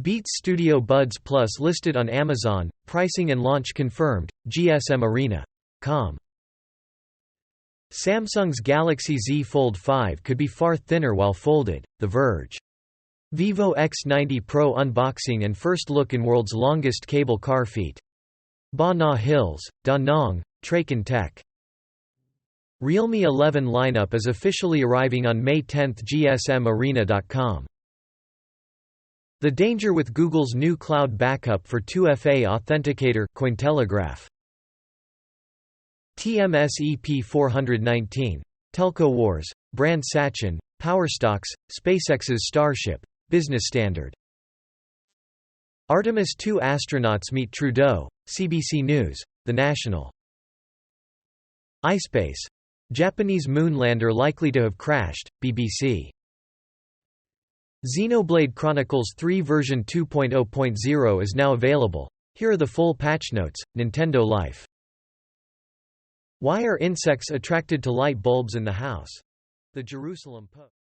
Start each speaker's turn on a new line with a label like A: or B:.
A: Beats Studio Buds Plus listed on Amazon, pricing and launch confirmed, GSM Arena.com. Samsung's Galaxy Z Fold 5 could be far thinner while folded, The Verge. Vivo X90 Pro unboxing and first look in world's longest cable car feat. Ba Na Hills, Da Nang, Traken Tech. Realme 11 lineup is officially arriving on May 10, GSM Arena.com. The danger with Google's new cloud backup for 2FA authenticator, Cointelegraph. TMS EP419. Telco Wars, Brand Sachin, Powerstocks, SpaceX's Starship. Business Standard. Artemis II astronauts meet Trudeau, CBC News, The National. iSpace. Japanese moon lander likely to have crashed, BBC. Xenoblade Chronicles 3 version 2.0.0 is now available. Here are the full patch notes. Nintendo Life. Why are insects attracted to light bulbs in the house? The Jerusalem Post.